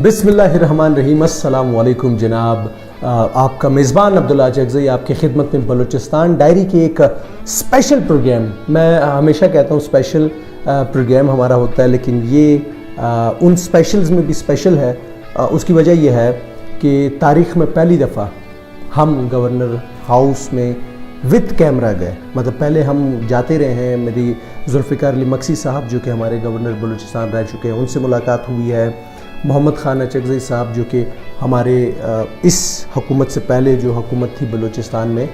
बिस्मिल्लाहिर्रहमानिर्रहीम। अस्सलाम वालेकुम जनाब। आपका मेज़बान अब्दुल्ला चकज़ई आपकी खिदमत में बलूचिस्तान डायरी की एक स्पेशल प्रोग्राम, मैं हमेशा कहता हूँ स्पेशल प्रोग्राम हमारा होता है, लेकिन ये उन स्पेशल्स में भी स्पेशल है। उसकी वजह यह है कि तारीख़ में पहली दफ़ा हम गवर्नर हाउस में विद कैमरा गए। मतलब पहले हम जाते रहे हैं, मेरी जुल्फ़िकार अली मक्सी साहब जो कि हमारे गवर्नर बलूचिस्तान रह चुके हैं, उनसे मुलाकात हुई है। मोहम्मद खान चकज़ई साहब जो कि हमारे इस हुकूमत से पहले जो हुकूमत थी बलूचिस्तान में,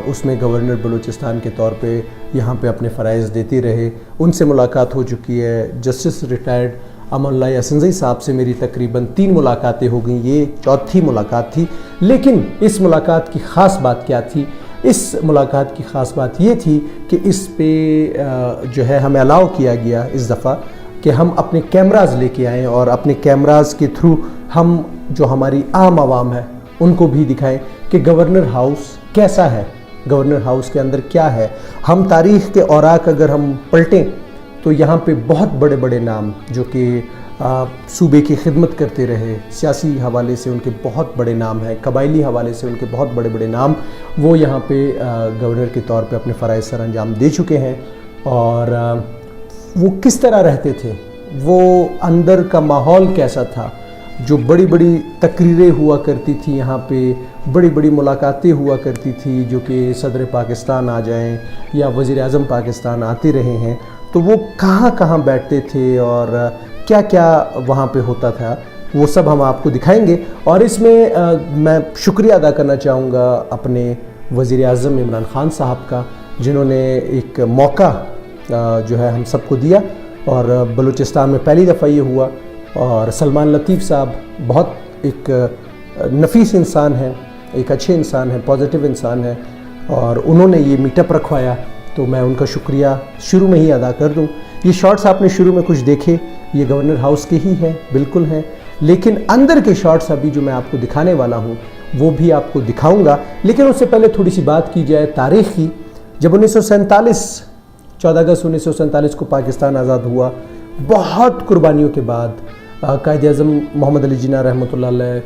उसमें गवर्नर बलूचिस्तान के तौर पे यहाँ पे अपने फ़राइज़ देते रहे, उनसे मुलाकात हो चुकी है। जस्टिस रिटायर्ड अमानुल्लाह असनज़ई साहब से मेरी तकरीबन 3 मुलाकातें हो गई, ये चौथी मुलाकात थी। लेकिन इस मुलाकात की ख़ास बात क्या थी? इस मुलाकात की ख़ास बात ये थी कि इस पे जो है हमें अलाउ किया गया इस दफ़ा कि हम अपने कैमराज़ लेके आएँ और अपने कैमराज़ के थ्रू हम जो हमारी आम आवाम है उनको भी दिखाएं कि गवर्नर हाउस कैसा है, गवर्नर हाउस के अंदर क्या है। हम तारीख़ के औराक अगर हम पलटें तो यहाँ पे बहुत बड़े बड़े नाम जो कि सूबे की खिदमत करते रहे, सियासी हवाले से उनके बहुत बड़े नाम हैं, कबायली हवाले से उनके बहुत बड़े बड़े नाम, वो यहाँ पे गवर्नर के तौर पे अपने फ़राइज़ सर अंजाम दे चुके हैं। और वो किस तरह रहते थे, वो अंदर का माहौल कैसा था, जो बड़ी बड़ी तकरीरें हुआ करती थी यहाँ पे, बड़ी बड़ी मुलाकातें हुआ करती थी, जो कि सदर पाकिस्तान आ जाएं या वज़ीर आज़म पाकिस्तान आते रहे हैं, तो वो कहाँ कहाँ बैठते थे और क्या क्या वहाँ पे होता था, वो सब हम आपको दिखाएंगे। और इसमें मैं शुक्रिया अदा करना चाहूँगा अपने वज़ीर आज़म इमरान ख़ान साहब का, जिन्होंने एक मौका जो है हम सबको दिया और बलूचिस्तान में पहली दफ़ा ये हुआ। और सलमान लतीफ़ साहब बहुत एक नफीस इंसान है, एक अच्छे इंसान है, पॉजिटिव इंसान है, और उन्होंने ये मीटअप रखवाया, तो मैं उनका शुक्रिया शुरू में ही अदा कर दूं। ये शॉट्स आपने शुरू में कुछ देखे, ये गवर्नर हाउस के ही हैं, बिल्कुल हैं, लेकिन अंदर के शॉट्स अभी जो मैं आपको दिखाने वाला हूँ वो भी आपको दिखाऊँगा। लेकिन उससे पहले थोड़ी सी बात की जाए तारीख़ की। जब 14 अगस्त 1947 को पाकिस्तान आज़ाद हुआ, बहुत कुर्बानियों के बाद कायद-ए-आज़म मोहम्मद अली जिन्ना रहमतुल्लाह अलैह,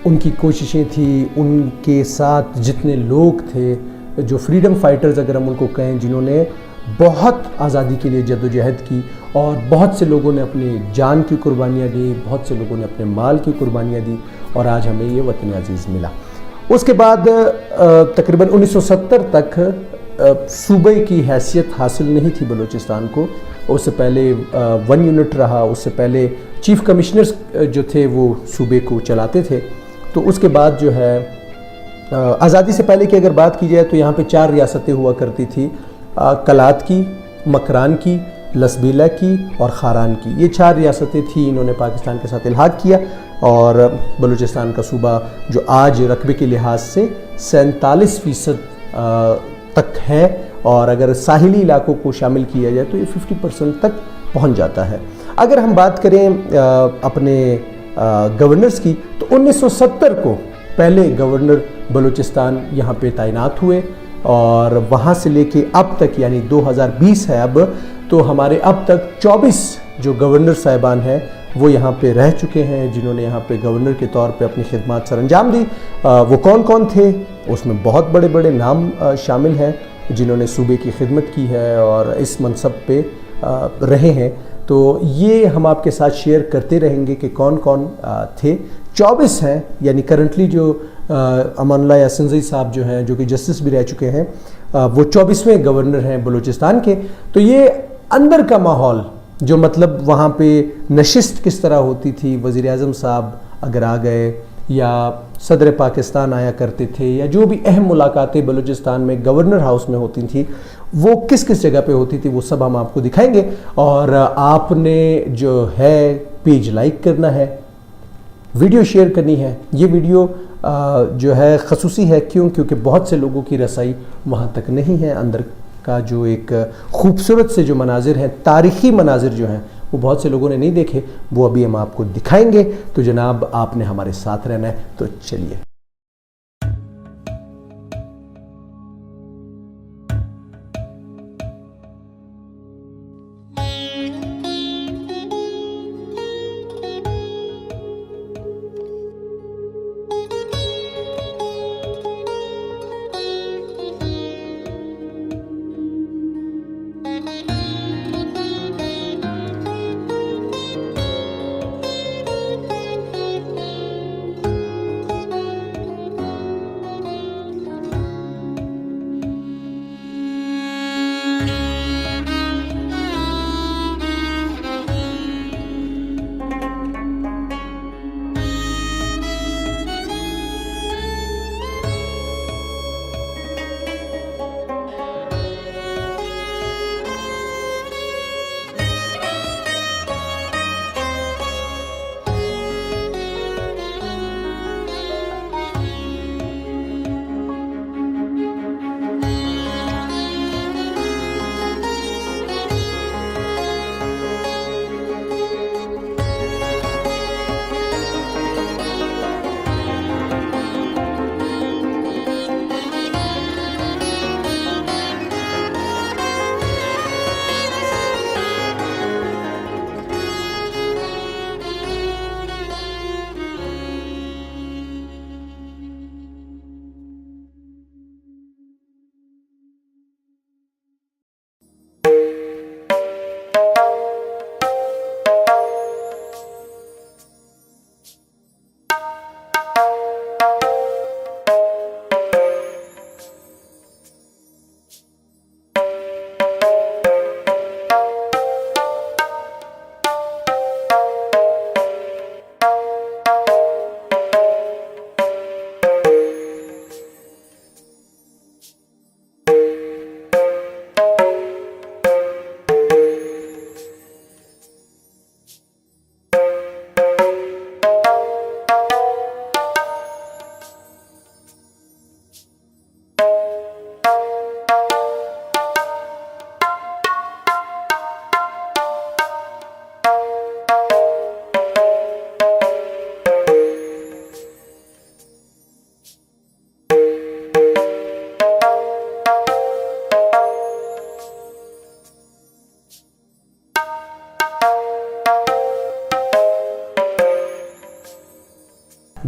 उनकी कोशिशें थी, उनके साथ जितने लोग थे, जो फ्रीडम फाइटर्स अगर हम उनको कहें, जिन्होंने बहुत आज़ादी के लिए जद्दोजहद की, और बहुत से लोगों ने अपनी जान की कुर्बानियाँ दी, बहुत से लोगों ने अपने माल की कुर्बानियाँ दी, और आज हमें ये वतन अज़ीज़ मिला। उसके बाद तकरीबन 1970 तक सूबे की हैसियत हासिल नहीं थी बलूचिस्तान को। उससे पहले 1 यूनिट रहा, उससे पहले चीफ़ कमिश्नर्स जो थे वो सूबे को चलाते थे। तो उसके बाद जो है आज़ादी से पहले की अगर बात की जाए तो यहाँ पे 4 रियासतें हुआ करती थी, कलात की, मकरान की, लसबीला की और खारान की। ये 4 रियासतें थी, इन्होंने पाकिस्तान के साथ इल्हाक किया, और बलूचिस्तान का सूबा जो आज रकबे के लिहाज से 47% तक है, और अगर साहिली इलाकों को शामिल किया जाए तो ये 50% तक पहुंच जाता है। अगर हम बात करें अपने गवर्नर्स की, तो 1970 को पहले गवर्नर बलूचिस्तान यहाँ पे तैनात हुए, और वहाँ से लेके अब तक यानी 2020 है अब, तो हमारे अब तक 24 जो गवर्नर साहिबान हैं वो यहाँ पे रह चुके हैं, जिन्होंने यहाँ पे गवर्नर के तौर पे अपनी खिदमत सर अंजाम दी। वो कौन कौन थे? उसमें बहुत बड़े बड़े नाम शामिल हैं जिन्होंने सूबे की खिदमत की है और इस मनसब पे रहे हैं। तो ये हम आपके साथ शेयर करते रहेंगे कि कौन कौन थे। 24 हैं, यानी करंटली जो अमानुल्लाह असनज़ई साहब जो हैं, जो कि जस्टिस भी रह चुके हैं, वो 24वें गवर्नर हैं बलूचिस्तान के। तो ये अंदर का माहौल, जो मतलब वहाँ पे नशिस्त किस तरह होती थी, वज़ीर आज़म साहब अगर आ गए या सदर पाकिस्तान आया करते थे, या जो भी अहम मुलाकातें बलूचिस्तान में गवर्नर हाउस में होती थी, वो किस किस जगह पे होती थी, वो सब हम आपको दिखाएंगे। और आपने जो है पेज लाइक करना है, वीडियो शेयर करनी है। ये वीडियो जो है खसूसी है, क्योंकि बहुत से लोगों की रसाई वहाँ तक नहीं है। अंदर का जो एक खूबसूरत से जो मनाजिर हैं, तारीख़ी मनाजिर जो हैं, वो बहुत से लोगों ने नहीं देखे, वो अभी हम आपको दिखाएंगे। तो जनाब आपने हमारे साथ रहना है, तो चलिए।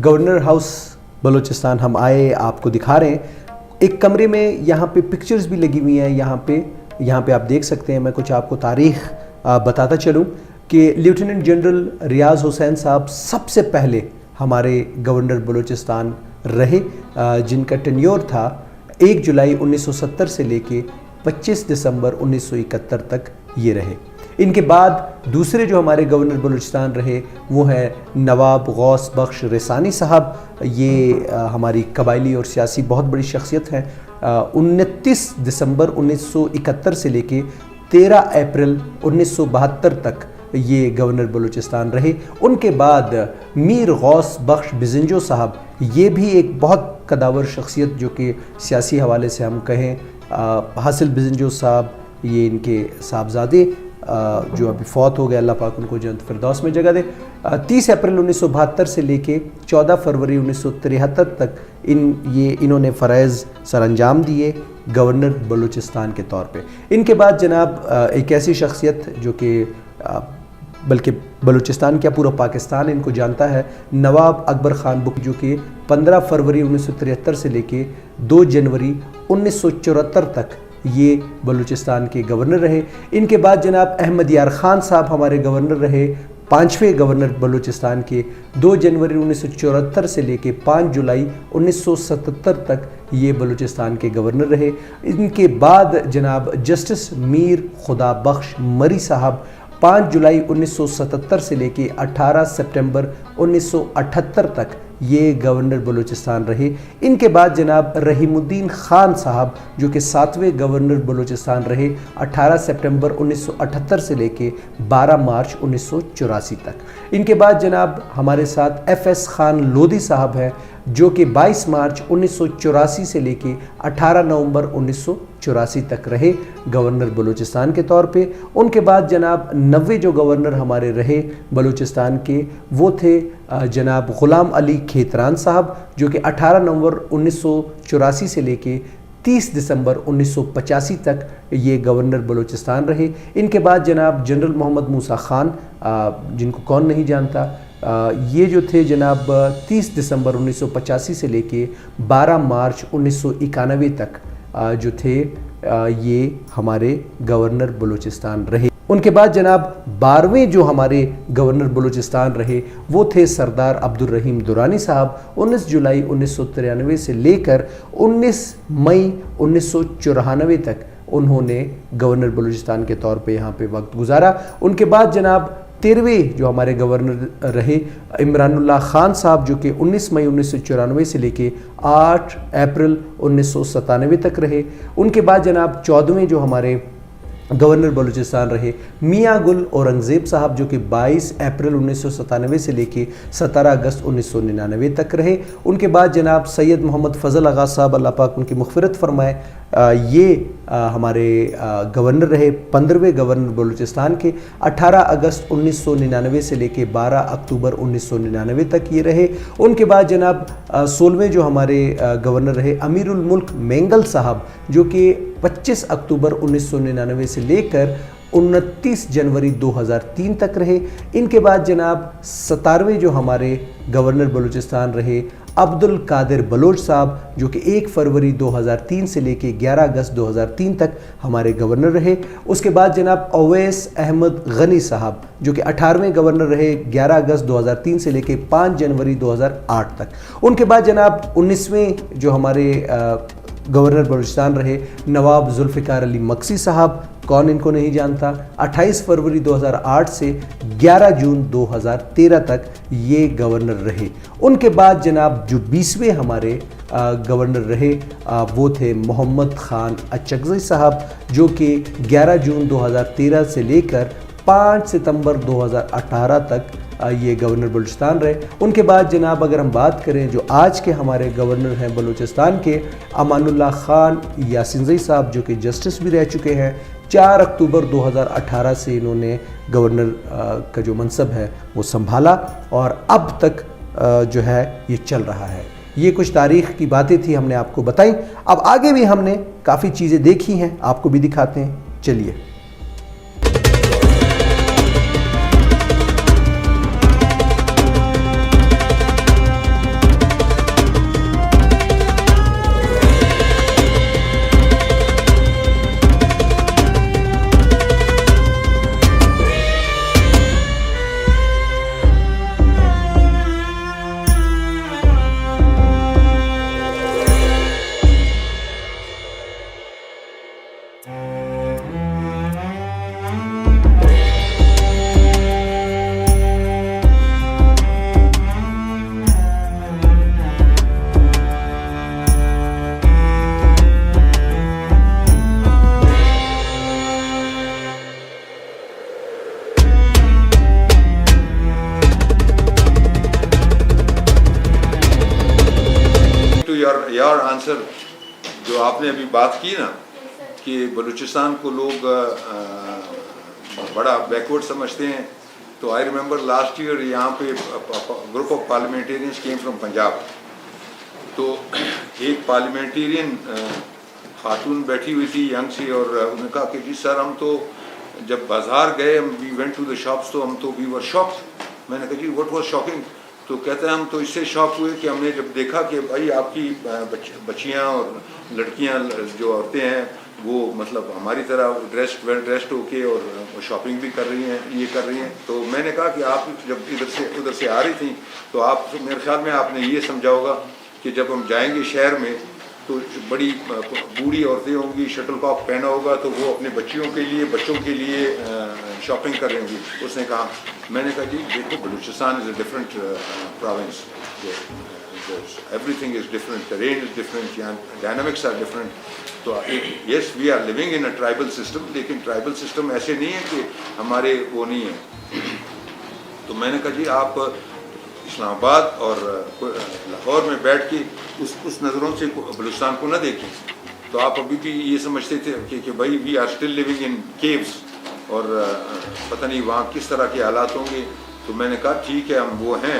گورنر ہاؤس بلوچستان ہم آئے، آپ کو دکھا رہے ہیں ایک کمرے میں، یہاں پہ پکچرز بھی لگی ہوئی ہیں، یہاں پہ آپ دیکھ سکتے ہیں. میں کچھ آپ کو تاریخ بتاتا چلوں کہ لیفٹیننٹ جنرل ریاض حسین صاحب سب سے پہلے ہمارے گورنر بلوچستان رہے، جن کا ٹینیور تھا 1 جولائی 1970 سے لے کے 25 دسمبر 1971 تک یہ رہے. ان کے بعد دوسرے جو ہمارے گورنر بلوچستان رہے وہ ہیں نواب غوث بخش رسانی صاحب. یہ ہماری قبائلی اور سیاسی بہت بڑی شخصیت ہیں. 29 دسمبر 1971 سے لے کے 13 اپریل 1972 تک یہ گورنر بلوچستان رہے. ان کے بعد میر غوث بخش بزنجو صاحب، یہ بھی ایک بہت قداور شخصیت جو کہ سیاسی حوالے سے ہم کہیں، حاصل بزنجو صاحب یہ ان کے صاحبزادے جو ابھی فوت ہو گئے، اللہ پاک ان کو جنت فردوس میں جگہ دے. 30 اپریل 1972 سے لے کے 14 فروری 1973 تک انہوں نے فرائض سر انجام دیے گورنر بلوچستان کے طور پہ. ان کے بعد جناب ایک ایسی شخصیت جو کہ بلکہ بلوچستان کیا پورا پاکستان ان کو جانتا ہے، نواب اکبر خان بک، جو کہ 15 فروری 1973 سے لے کے 2 جنوری 1974 تک یہ بلوچستان کے گورنر رہے. ان کے بعد جناب احمد یار خان صاحب ہمارے گورنر رہے، 5ویں گورنر بلوچستان کے، 2 جنوری 1974 سے لے کے 5 جولائی 1977 تک یہ بلوچستان کے گورنر رہے. ان کے بعد جناب جسٹس میر خدا بخش مری صاحب 5 جولائی 1977 سے لے کے 18 سپٹمبر 1978 تک یہ گورنر بلوچستان رہے. ان کے بعد جناب رحیم الدین خان صاحب جو کہ 7ویں گورنر بلوچستان رہے، 18 سپٹمبر 1978 سے لے کے 12 مارچ 1984 تک. ان کے بعد جناب ہمارے ساتھ ایف ایس خان لودھی صاحب ہیں جو کہ 22 مارچ 1984 سے لے کے 18 نومبر 1984 تک رہے گورنر بلوچستان کے طور پہ. ان کے بعد جناب 90 جو گورنر ہمارے رہے بلوچستان کے وہ تھے جناب غلام علی کھیتران صاحب جو کہ 18 نومبر 1984 سے لے کے 30 دسمبر 1985 تک یہ گورنر بلوچستان رہے. ان کے بعد جناب جنرل محمد موسیٰ خان، جن کو کون نہیں جانتا، یہ جو تھے جناب 30 دسمبر 1985 سے لے کے 12 مارچ 1991 تک جو تھے یہ ہمارے گورنر بلوچستان رہے. ان کے بعد جناب 12ویں جو ہمارے گورنر بلوچستان رہے وہ تھے سردار عبد الرحیم درانی صاحب. 19 جولائی 1993 سے لے کر 19 مئی 1994 تک انہوں نے گورنر بلوچستان کے طور پہ یہاں پہ وقت گزارا. ان کے بعد جناب 13ویں جو ہمارے گورنر رہے عمران اللہ خان صاحب جو کہ 19 مئی 1994 سے لے کے 8 اپریل 1997 تک رہے. ان کے بعد جناب 14ویں جو ہمارے گورنر بلوچستان رہے میاں گل اورنگزیب صاحب جو کہ 22 اپریل 1997 سے لے کے 17 اگست 1999 تک رہے. ان کے بعد جناب سید محمد فضل آغا صاحب، اللہ پاک ان کی مغفرت فرمائے، یہ ہمارے گورنر رہے 15ویں گورنر بلوچستان کے. 18 اگست 1999 سے لے کے 12 اکتوبر 1999 تک یہ رہے. ان کے بعد جناب 16ویں جو ہمارے گورنر رہے امیر الملک مینگل صاحب جو کہ 25 اکتوبر 1999 سے لے کر 29 جنوری 2003 تک رہے. ان کے بعد جناب 17ویں جو ہمارے گورنر بلوچستان رہے عبد القادر بلوچ صاحب جو کہ 1 فروری 2003 سے لے کے 11 اگست 2003 تک ہمارے گورنر رہے. اس کے بعد جناب اویس احمد غنی صاحب جو کہ 18ویں گورنر رہے 11 اگست 2003 سے لے کے 5 جنوری 2008 تک. ان کے بعد جناب 19ویں جو ہمارے گورنر بلوچستان رہے نواب ذوالفقار علی مکسی صاحب، کون ان کو نہیں جانتا، 28 فروری 2008 سے 11 جون 2013 تک یہ گورنر رہے. ان کے بعد جناب جو 20ویں ہمارے گورنر رہے وہ تھے محمد خان اچکزئی صاحب جو کہ 11 جون 2013 سے لے کر 5 ستمبر 2018 تک یہ گورنر بلوچستان رہے. ان کے بعد جناب اگر ہم بات کریں جو آج کے ہمارے گورنر ہیں بلوچستان کے، امان اللہ خان یاسین صاحب جو کہ جسٹس بھی رہ چکے ہیں. 4 اکتوبر 2018 سے انہوں نے گورنر کا جو منصب ہے وہ سنبھالا اور اب تک جو ہے یہ چل رہا ہے. یہ کچھ تاریخ کی باتیں تھی ہم نے آپ کو بتائیں. اب آگے بھی ہم نے کافی چیزیں دیکھی ہیں، آپ کو بھی دکھاتے ہیں، چلیے. योर आंसर जो आपने अभी बात की ना कि बलूचिस्तान को लोग बड़ा बैकवर्ड समझते हैं, तो आई रिमेंबर लास्ट ईयर यहाँ पे group of parliamentarians came from Punjab, तो एक पार्लियामेंटेरियन खातून बैठी हुई थी यंग सी, और उन्होंने कहा कि जी सर हम तो जब बाज़ार गए, we went to the shops, तो हम तो वी वर शॉक्ड। मैंने कहा जी व्हाट वाज शॉकिंग? तो कहते हैं हम तो इससे शॉक हुए कि हमने जब देखा कि भाई आपकी बच्चियाँ और लड़कियाँ जो औरतें हैं वो मतलब हमारी तरह ड्रेस्ड वेल ड्रेस्ड होके और शॉपिंग भी कर रही हैं, ये कर रही हैं। तो मैंने कहा कि आप जब उधर से आ रही थी तो आप मेरे ख्याल में आपने ये समझा होगा कि जब हम जाएंगे शहर में तो बड़ी बूढ़ी औरतें होंगी, शटल कॉक पहना होगा, तो वो अपने बच्चों के लिए शॉपिंग कर रही होंगी। उसने कहा, मैंने कहा जी देखो Balochistan is a different province, everything is different, terrain is different, यहाँ डायनामिक्स आर डिफरेंट। तो yes we are living in a tribal system, लेकिन ट्राइबल सिस्टम ऐसे नहीं है कि हमारे वो नहीं है। तो मैंने कहा जी आप इस्लामाबाद और लाहौर में बैठ के उस नज़रों से बलूचिस्तान को न देखें, तो आप अभी भी ये समझते थे कि भाई we are still living in caves और पता नहीं वहाँ किस तरह के हालात होंगे। तो मैंने कहा ठीक है हम वो हैं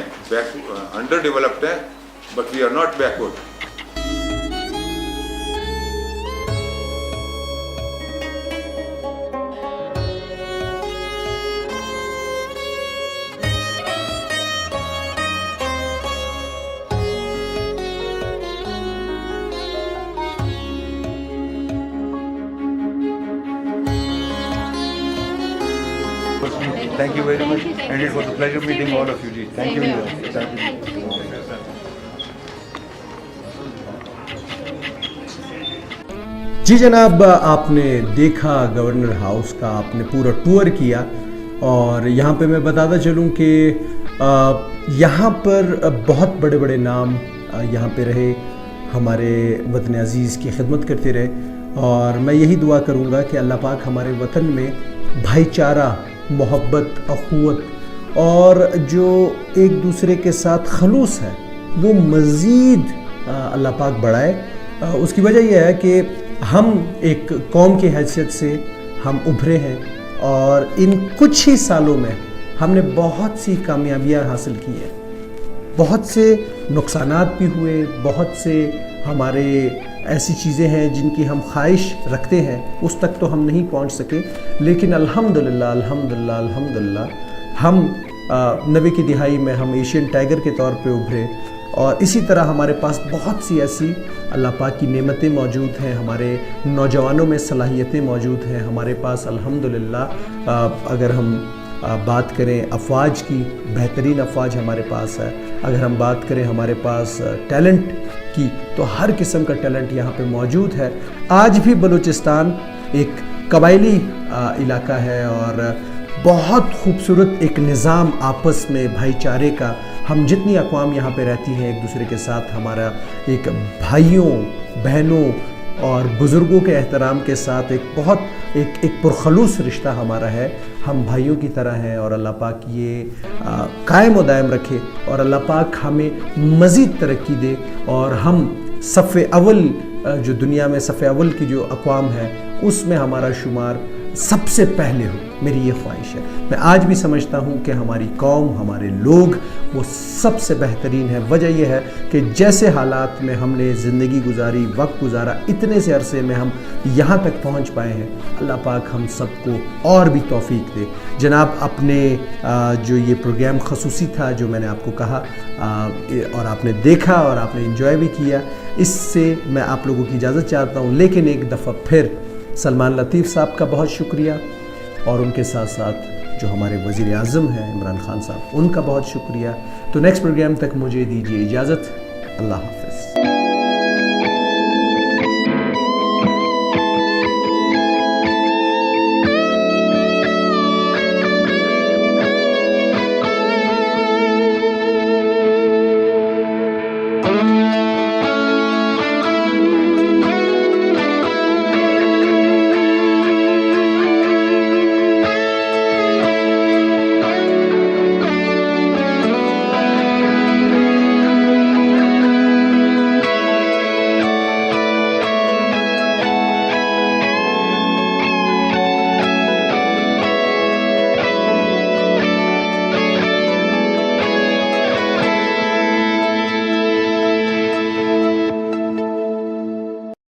अंडर डेवलप्ड हैं, but we are not backward. Thank you very much, and it was a pleasure meeting all of you. Ji, thank you. Thank you. जी जनाब, आपने देखा गवर्नर हाउस का, आपने पूरा टूर किया, और यहाँ पे मैं बताता चलूँ कि यहाँ पर बहुत बड़े बड़े नाम यहाँ पे रहे, हमारे वतन अज़ीज़ की खिदमत करते रहे, और मैं यही दुआ करूँगा कि अल्लाह पाक हमारे वतन में भाईचारा, मोहब्बत, अखुवत और जो एक दूसरे के साथ खलूस है वो मज़ीद अल्लाह पाक बढ़ाए। उसकी वजह यह है कि हम एक कौम की हैसियत से हम उभरे हैं, और इन कुछ ही सालों में हमने बहुत सी कामयाबियां हासिल की हैं, बहुत से नुकसानात भी हुए, बहुत से हमारे ऐसी चीज़ें हैं जिनकी हम ख्वाहिश रखते हैं उस तक तो हम नहीं पहुंच सके, लेकिन अल्हम्दुलिल्लाह अल्हम्दुलिल्लाह अल्हम्दुलिल्लाह हम 90 की दिहाई में हम एशियन टाइगर के तौर पे उभरे, और इसी तरह हमारे पास बहुत सी ऐसी अल्लाह पाक की नेमतें मौजूद हैं, हमारे नौजवानों में सलाहियतें मौजूद हैं, हमारे पास अल्हम्दुलिल्लाह अगर हम बात करें अफवाज की, बेहतरीन अफवाज हमारे पास है। अगर हम बात करें हमारे पास टैलेंट की, तो हर किस्म का टैलेंट यहाँ पे मौजूद है। आज भी बलूचिस्तान एक कबायली इलाका है, और बहुत खूबसूरत एक निज़ाम आपस में भाईचारे का, हम जितनी अक़वाम यहाँ पे रहती हैं एक दूसरे के साथ हमारा एक भाइयों बहनों और बुज़ुर्गों के एहतराम के साथ एक बहुत एक पुरखलूस रिश्ता हमारा है। हम भाइयों की तरह हैं, और अल्लाह पाक ये कायम व दायम रखे, और अल्लाह पाक हमें मज़ीद तरक्की दे, और हम सफ़े अव्वल जो दुनिया में सफ़े अव्वल की जो अक़वाम है उसमें हमारा शुमार सबसे पहले हो। मेरी ये ख्वाहिश है। मैं आज भी समझता हूँ कि हमारी कौम, हमारे लोग वो सबसे बेहतरीन है। वजह यह है कि जैसे हालात में हमने ज़िंदगी गुजारी, वक्त गुजारा, इतने से अरसे में हम यहाँ तक पहुँच पाए हैं। अल्लाह पाक हम सबको और भी तौफीक दे। जनाब, अपने जो ये प्रोग्राम खसूसी था जो मैंने आपको कहा और आपने देखा और आपने इंजॉय भी किया, इससे मैं आप लोगों की इजाज़त चाहता हूँ। लेकिन एक दफ़ा फिर सलमान लतीफ़ साहब का बहुत शुक्रिया, और उनके साथ साथ जो हमारे वज़ीर आज़म हैं इमरान खान साहब, उनका बहुत शुक्रिया। तो नेक्स्ट प्रोग्राम तक मुझे दीजिए इजाज़त। अल्लाह हाफ़िज़।